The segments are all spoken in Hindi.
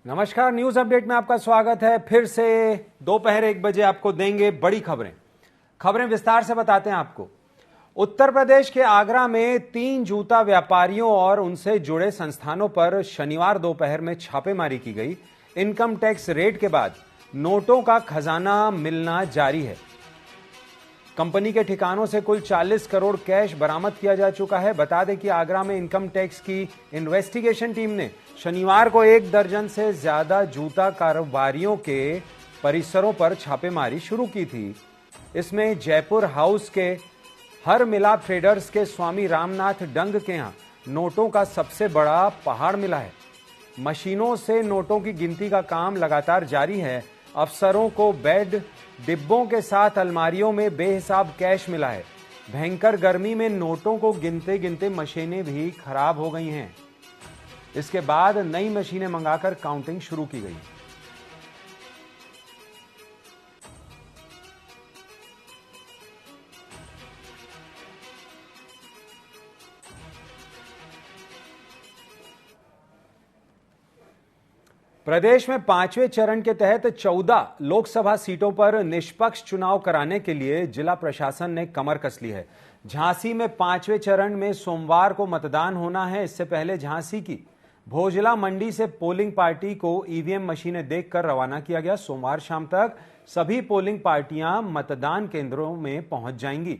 नमस्कार, न्यूज अपडेट में आपका स्वागत है। फिर से दोपहर 1 बजे आपको देंगे बड़ी खबरें विस्तार से बताते हैं आपको। उत्तर प्रदेश के आगरा में 3 जूता व्यापारियों और उनसे जुड़े संस्थानों पर शनिवार दोपहर में छापेमारी की गई। इनकम टैक्स रेड के बाद नोटों का खजाना मिलना जारी है। कंपनी के ठिकानों से कुल 40 करोड़ कैश बरामद किया जा चुका है। बता दें कि आगरा में इनकम टैक्स की इन्वेस्टिगेशन टीम ने शनिवार को 1 दर्जन से ज्यादा जूता कारोबारियों के परिसरों पर छापेमारी शुरू की थी। इसमें जयपुर हाउस के हर मिलाप ट्रेडर्स के स्वामी रामनाथ डंग के यहां नोटों का सबसे बड़ा पहाड़ मिला है। मशीनों से नोटों की गिनती का काम लगातार जारी है। अफसरों को बेड डिब्बों के साथ अलमारियों में बेहिसाब कैश मिला है। भयंकर गर्मी में नोटों को गिनते गिनते मशीनें भी खराब हो गई हैं। इसके बाद नई मशीनें मंगाकर काउंटिंग शुरू की गई। प्रदेश में 5वें चरण के तहत 14 लोकसभा सीटों पर निष्पक्ष चुनाव कराने के लिए जिला प्रशासन ने कमर कस ली है। झांसी में 5वें चरण में सोमवार को मतदान होना है। इससे पहले झांसी की भोजला मंडी से पोलिंग पार्टी को ईवीएम मशीनें देकर रवाना किया गया। सोमवार शाम तक सभी पोलिंग पार्टियां मतदान केंद्रों में पहुंच जाएंगी।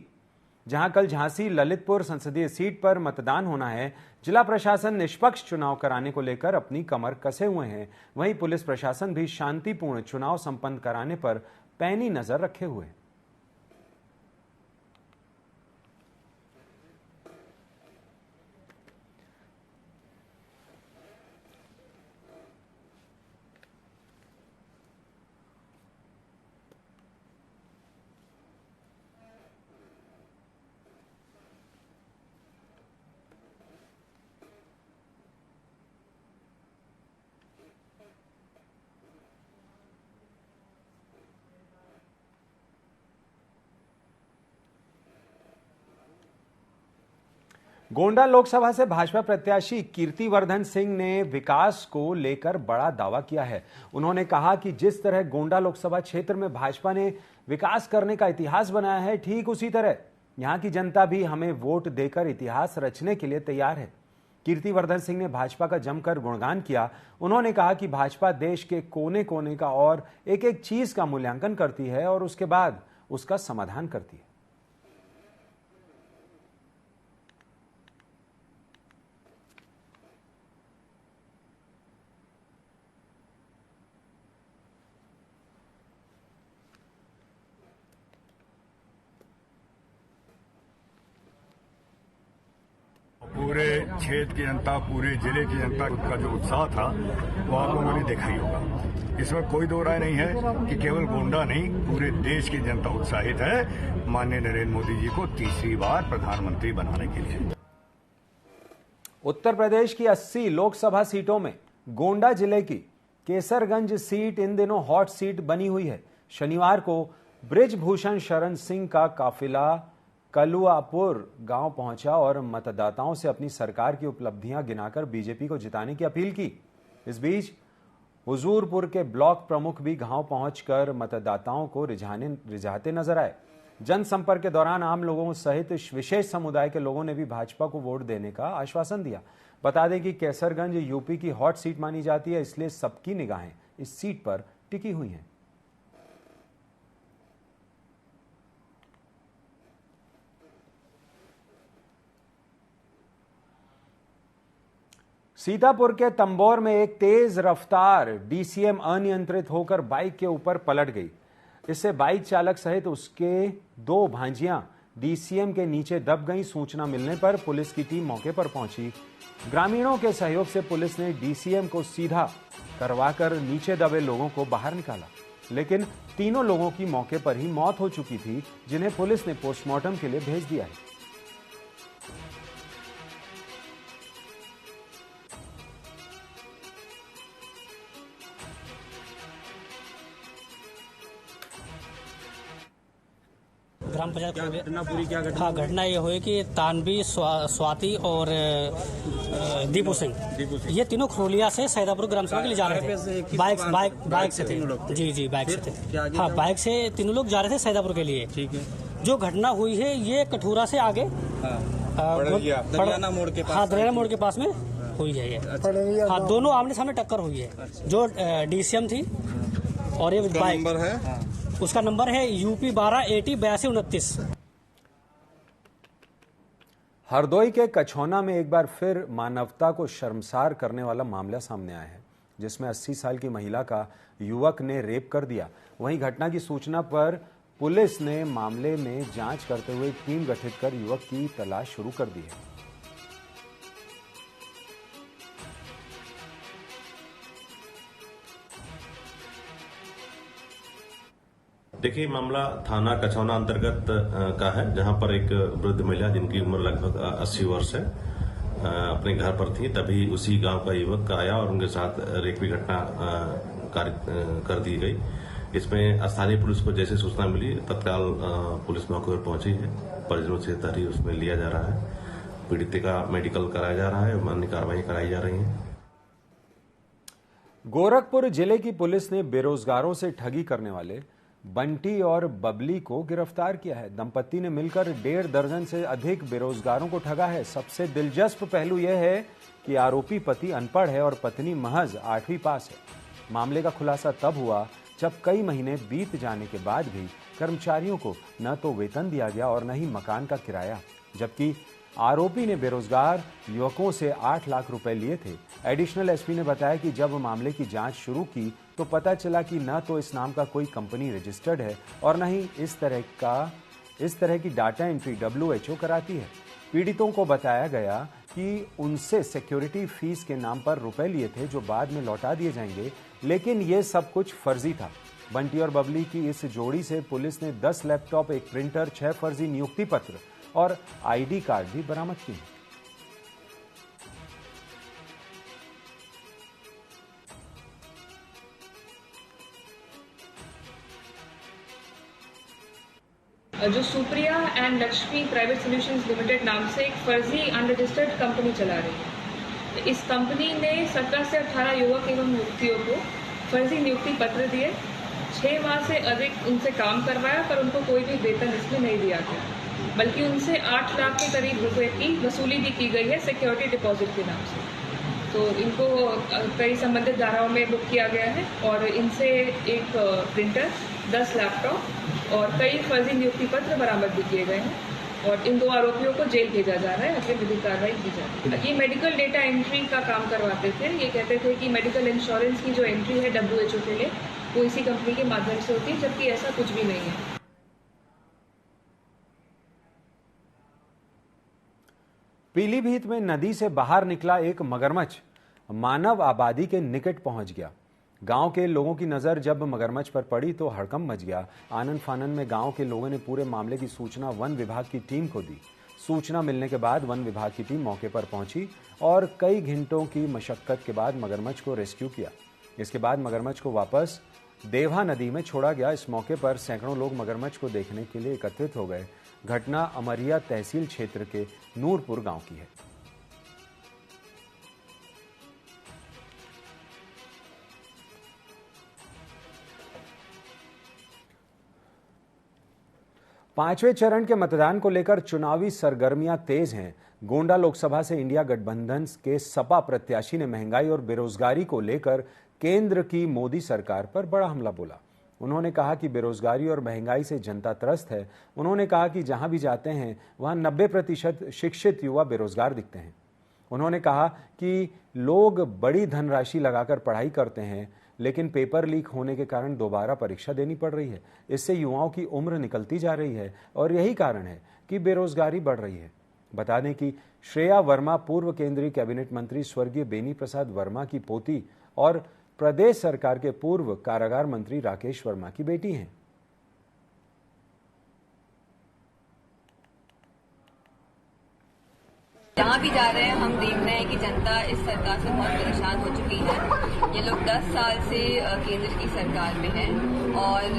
जहां कल झांसी ललितपुर संसदीय सीट पर मतदान होना है, जिला प्रशासन निष्पक्ष चुनाव कराने को लेकर अपनी कमर कसे हुए हैं। वहीं पुलिस प्रशासन भी शांतिपूर्ण चुनाव संपन्न कराने पर पैनी नजर रखे हुए हैं। गोंडा लोकसभा से भाजपा प्रत्याशी कीर्तिवर्धन सिंह ने विकास को लेकर बड़ा दावा किया है। उन्होंने कहा कि जिस तरह गोंडा लोकसभा क्षेत्र में भाजपा ने विकास करने का इतिहास बनाया है, ठीक उसी तरह यहां की जनता भी हमें वोट देकर इतिहास रचने के लिए तैयार है। कीर्तिवर्धन सिंह ने भाजपा का जमकर गुणगान किया। उन्होंने कहा कि भाजपा देश के कोने कोने का और एक एक चीज का मूल्यांकन करती है और उसके बाद उसका समाधान करती है। पूरे क्षेत्र की जनता, पूरे जिले की जनता का जो उत्साह था वो आप लोगों ने देखा ही होगा। इसमें कोई दो राय नहीं है कि केवल गोंडा नहीं, पूरे देश की जनता उत्साहित है माननीय नरेंद्र मोदी जी को तीसरी बार प्रधानमंत्री बनाने के लिए। उत्तर प्रदेश की 80 लोकसभा सीटों में गोंडा जिले की केसरगंज सीट इन दिनों हॉट सीट बनी हुई है। शनिवार को बृजभूषण शरण सिंह का काफिला कलुआपुर गांव पहुंचा और मतदाताओं से अपनी सरकार की उपलब्धियां गिनाकर बीजेपी को जिताने की अपील की। इस बीच हुजूरपुर के ब्लॉक प्रमुख भी गांव पहुंचकर मतदाताओं को रिझाते नजर आए। जनसंपर्क के दौरान आम लोगों सहित विशेष समुदाय के लोगों ने भी भाजपा को वोट देने का आश्वासन दिया। बता दें कि कैसरगंज यूपी की हॉट सीट मानी जाती है, इसलिए सबकी निगाहें इस सीट पर टिकी हुई हैं। सीतापुर के तंबोर में एक तेज रफ्तार डीसीएम अनियंत्रित होकर बाइक के ऊपर पलट गई। इससे बाइक चालक सहित उसके 2 भांजियां डीसीएम के नीचे दब गईं। सूचना मिलने पर पुलिस की टीम मौके पर पहुंची। ग्रामीणों के सहयोग से पुलिस ने डीसीएम को सीधा करवाकर नीचे दबे लोगों को बाहर निकाला, लेकिन तीनों लोगों की मौके पर ही मौत हो चुकी थी, जिन्हें पुलिस ने पोस्टमार्टम के लिए भेज दिया है। ग्राम पंचायत घटना पूरी क्या घटना? हाँ, घटना ये हुई कि तानवी, स्वाति और दीपू सिंह ये तीनों खरोलिया से सैदापुर ग्राम सभा के लिए जा रहे थे। बाइक से थे। जी बाइक से थे। हाँ, बाइक से तीनों लोग जा रहे थे सैदापुर के लिए। ठीक है। जो घटना हुई है ये कठूरा से आगे दरियाना मोड़ के पास। हाँ, दरियाना मोड़ के पास में हुई है ये। हाँ, दोनों आमने सामने टक्कर हुई है। जो DCM थी और ये बाइक नंबर है, उसका नंबर है UP 12 80 82 29। हरदोई के कछौना में एक बार फिर मानवता को शर्मसार करने वाला मामला सामने आया है, जिसमें 80 साल की महिला का युवक ने रेप कर दिया। वहीं घटना की सूचना पर पुलिस ने मामले में जांच करते हुए टीम गठित कर युवक की तलाश शुरू कर दी है। देखिए, मामला थाना कछौना अंतर्गत का है, जहां पर एक वृद्ध महिला जिनकी उम्र लगभग 80 वर्ष है अपने घर पर थी। तभी उसी गांव का युवक आया और उनके साथ रेप की घटना कर दी गई। इसमें स्थानीय पुलिस को जैसे सूचना मिली तत्काल पुलिस मौके पर पहुंची है। परिजनों से तहरीर उसमें लिया जा रहा है। पीड़ित का मेडिकल कराया जा रहा है, अन्य कार्रवाई कराई जा रही है। गोरखपुर जिले की पुलिस ने बेरोजगारों से ठगी करने वाले बंटी और बबली को गिरफ्तार किया है। दंपत्ति ने मिलकर 1.5 दर्जन से अधिक बेरोजगारों को ठगा है। सबसे दिलचस्प पहलू यह है कि आरोपी पति अनपढ़ है और पत्नी महज 8वीं पास है। मामले का खुलासा तब हुआ जब कई महीने बीत जाने के बाद भी कर्मचारियों को न तो वेतन दिया गया और न ही मकान का किराया, जबकि आरोपी ने बेरोजगार युवकों से 8 लाख रुपए लिए थे। एडिशनल एसपी ने बताया कि जब मामले की जांच शुरू की तो पता चला कि न तो इस नाम का कोई कंपनी रजिस्टर्ड है और न ही इस तरह की डाटा एंट्री WHO कराती है। पीड़ितों को बताया गया कि उनसे सिक्योरिटी फीस के नाम पर रुपए लिए थे जो बाद में लौटा दिए जाएंगे, लेकिन ये सब कुछ फर्जी था। बंटी और बबली की इस जोड़ी से पुलिस ने 10 लैपटॉप, 1 प्रिंटर, 6 फर्जी नियुक्ति पत्र और ID कार्ड भी बरामद किए। जो Supriya and Lakshmi private solutions limited नाम से एक फर्जी अनरजिस्टर्ड कंपनी चला रही है। इस कंपनी ने 17 से 18 युवक एवं युवतियों को फर्जी नियुक्ति पत्र दिए, 6 माह से अधिक उनसे काम करवाया, पर उनको कोई भी वेतन इसमें नहीं दिया गया, बल्कि उनसे 8 लाख के करीब रुपए की वसूली भी की गई है सिक्योरिटी डिपॉजिट के नाम से। तो इनको कई संबंधित धाराओं में बुक किया गया है और इनसे एक प्रिंटर, 10 लैपटॉप और कई फर्जी नियुक्ति पत्र बरामद भी किए गए हैं और इन 2 आरोपियों को जेल भेजा जा रहा है। अगली विधिक कार्रवाई की जा रही है। ये मेडिकल डेटा एंट्री का काम करवाते थे। ये कहते थे कि मेडिकल इंश्योरेंस की जो एंट्री है WHO के लिए वो इसी कंपनी के माध्यम से होती है, जबकि ऐसा कुछ भी नहीं है। पीलीभीत में नदी से बाहर निकला एक मगरमच्छ मानव आबादी के निकट पहुंच गया। गांव के लोगों की नजर जब मगरमच्छ पर पड़ी तो हड़कंप मच गया। आनन फानन में गांव के लोगों ने पूरे मामले की सूचना वन विभाग की टीम को दी। सूचना मिलने के बाद वन विभाग की टीम मौके पर पहुंची और कई घंटों की मशक्कत के बाद मगरमच्छ को रेस्क्यू किया। इसके बाद मगरमच्छ को वापस देवा नदी में छोड़ा गया। इस मौके पर सैकड़ों लोग मगरमच्छ को देखने के लिए एकत्रित हो गए। घटना अमरिया तहसील क्षेत्र के नूरपुर गांव की है। पांचवें चरण के मतदान को लेकर चुनावी सरगर्मियां तेज हैं। गोंडा लोकसभा से इंडिया गठबंधन के सपा प्रत्याशी ने महंगाई और बेरोजगारी को लेकर केंद्र की मोदी सरकार पर बड़ा हमला बोला। उन्होंने कहा कि बेरोजगारी और महंगाई से जनता त्रस्त है। उन्होंने कहा कि जहां भी जाते हैं वहां 90% शिक्षित युवा बेरोजगार दिखते हैं। उन्होंने कहा कि लोग बड़ी धनराशि लगाकर पढ़ाई करते हैं, लेकिन पेपर लीक होने के कारण दोबारा परीक्षा देनी पड़ रही है। इससे युवाओं की उम्र निकलती जा रही है और यही कारण है कि बेरोजगारी बढ़ रही है। बता दें कि श्रेया वर्मा पूर्व केंद्रीय कैबिनेट मंत्री स्वर्गीय बेनी प्रसाद वर्मा की पोती और प्रदेश सरकार के पूर्व कारागार मंत्री राकेश वर्मा की बेटी हैं। जहाँ भी जा रहे हैं हम देख रहे हैं कि जनता इस सरकार से बहुत परेशान हो चुकी है। ये लोग 10 साल से केंद्र की सरकार में हैं और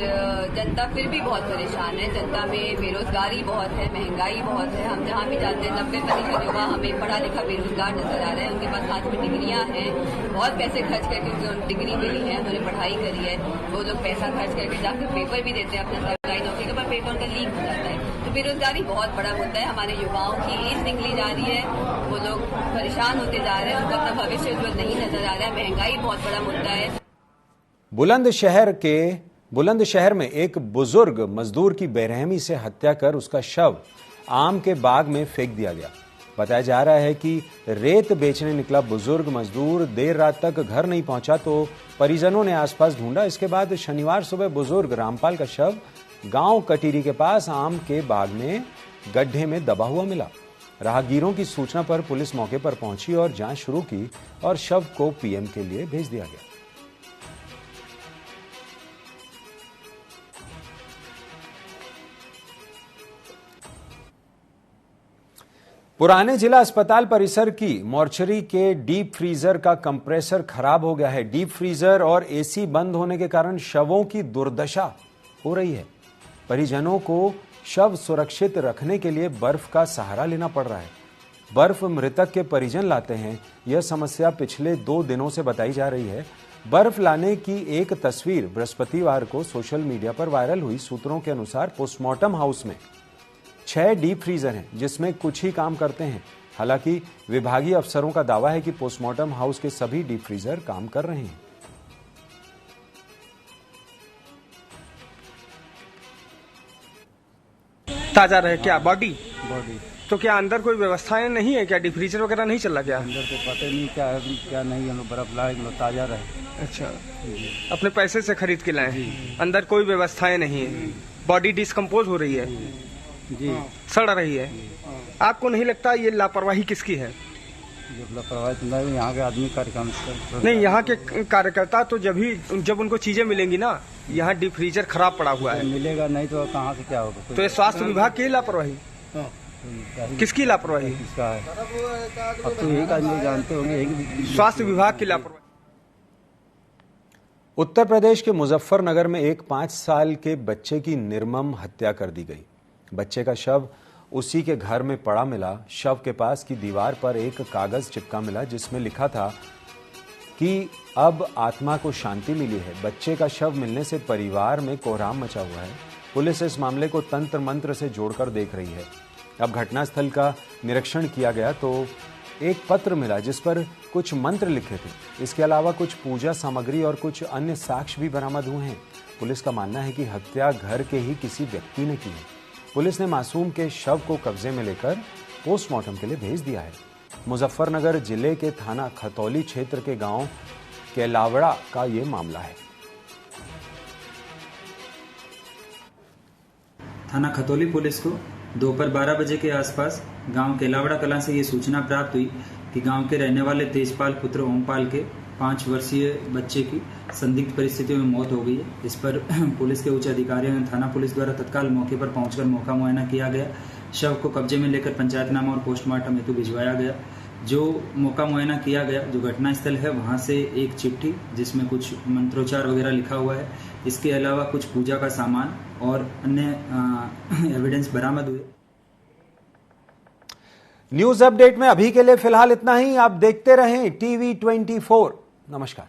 जनता फिर भी बहुत परेशान है। जनता में बेरोजगारी बहुत है, महंगाई बहुत है। हम जहाँ भी जाते हैं 90% युवा हमें पढ़ा लिखा बेरोजगार नजर आ रहे हैं। उनके पास हाथ में डिग्रियां हैं, बहुत पैसे खर्च करके उनको डिग्री मिली है, उन्होंने पढ़ाई करी है। वो लोग पैसा खर्च करके जाकर पेपर भी देते हैं अपना सरकारी नौकरी का, पर पेपर उनका लीक हो जाता है। तो बेरोजगारी बहुत बड़ा मुद्दा है। हमारे युवाओं की एज निकली जा रही है, वो लोग परेशान होते जा रहे हैं, उनका अपना भविष्य उज्जवल नहीं नजर आ रहा है। महंगाई बहुत बड़ा मुद्दा है। बुलंदशहर में एक बुजुर्ग मजदूर की बेरहमी से हत्या कर उसका शव आम के बाग में फेंक दिया गया। बताया जा रहा है कि रेत बेचने निकला बुजुर्ग मजदूर देर रात तक घर नहीं पहुंचा तो परिजनों ने आसपास ढूंढा। इसके बाद शनिवार सुबह बुजुर्ग रामपाल का शव गांव कटीरी के पास आम के बाग में गड्ढे में दबा हुआ मिला। राहगीरों की सूचना पर पुलिस मौके पर पहुंची और जांच शुरू की और शव को पीएम के लिए भेज दिया गया। पुराने जिला अस्पताल परिसर की मोर्चरी के डीप फ्रीजर का कंप्रेसर खराब हो गया है। डीप फ्रीजर और एसी बंद होने के कारण शवों की दुर्दशा हो रही है। परिजनों को शव सुरक्षित रखने के लिए बर्फ का सहारा लेना पड़ रहा है। बर्फ मृतक के परिजन लाते हैं। यह समस्या पिछले 2 दिनों से बताई जा रही है। बर्फ लाने की एक तस्वीर बृहस्पतिवार को सोशल मीडिया पर वायरल हुई। सूत्रों के अनुसार पोस्टमार्टम हाउस में 6 डीप फ्रीजर हैं जिसमें कुछ ही काम करते हैं। हालांकि विभागीय अफसरों का दावा है कि पोस्टमार्टम हाउस के सभी डीप फ्रीजर काम कर रहे हैं। ताजा रहे क्या बॉडी तो क्या अंदर कोई व्यवस्थाएं नहीं है क्या? डीप फ्रीजर वगैरह नहीं चल रहा क्या? अंदर तो पता नहीं क्या है क्या नहीं। हम लोग बर्फ लाए, हम लोग ताजा रहे। अच्छा, अपने पैसे से खरीद के लाए। अंदर कोई व्यवस्थाएं नहीं है, बॉडी डिस्कम्पोज हो रही है जी, सड़ रही है। आपको नहीं लगता ये लापरवाही किसकी है? लापरवाही तो नहीं, यहाँ के आदमी कार्यक्रम नहीं, यहाँ के कार्यकर्ता तो जब उनको चीजें मिलेंगी ना। यहाँ डीप फ्रीजर खराब पड़ा हुआ है, मिलेगा नहीं तो कहाँ से क्या होगा? तो ये स्वास्थ्य विभाग की लापरवाही, किसकी लापरवाही? किसका है? अब तो यही आदमी जानते होंगे, स्वास्थ्य विभाग की लापरवाही। उत्तर प्रदेश के मुजफ्फरनगर में एक 5 साल के बच्चे की निर्मम हत्या कर दी गई। बच्चे का शव उसी के घर में पड़ा मिला। शव के पास की दीवार पर एक कागज चिपका मिला जिसमें लिखा था कि अब आत्मा को शांति मिली है। बच्चे का शव मिलने से परिवार में कोहराम मचा हुआ है। पुलिस इस मामले को तंत्र मंत्र से जोड़कर देख रही है। अब घटनास्थल का निरीक्षण किया गया तो एक पत्र मिला जिस पर कुछ मंत्र लिखे थे। इसके अलावा कुछ पूजा सामग्री और कुछ अन्य साक्ष्य भी बरामद हुए हैं। पुलिस का मानना है कि हत्या घर के ही किसी व्यक्ति ने की है। पुलिस ने मासूम के शव को कब्जे में लेकर पोस्टमार्टम के लिए भेज दिया है। मुजफ्फरनगर जिले के थाना खतौली क्षेत्र के गांव केलावड़ा का ये मामला है। थाना खतौली पुलिस को दोपहर 12 बजे के आसपास गांव केलावड़ा कलां से ये सूचना प्राप्त हुई कि गांव के रहने वाले तेजपाल पुत्र ओमपाल के 5 वर्षीय बच्चे की संदिग्ध परिस्थितियों में मौत हो गई है। इस पर पुलिस के उच्च अधिकारियों ने थाना पुलिस द्वारा तत्काल मौके पर पहुंचकर मौका मुआयना किया गया। शव को कब्जे में लेकर पंचायतनामा और पोस्टमार्टम हेतु भिजवाया गया। जो मौका मुआयना किया गया, जो घटनास्थल है वहां से एक चिट्ठी जिसमें कुछ मंत्रोच्चार वगैरह लिखा हुआ है, इसके अलावा कुछ पूजा का सामान और अन्य एविडेंस बरामद हुए। न्यूज अपडेट में अभी के लिए फिलहाल इतना ही। आप देखते रहें TV24। नमस्कार।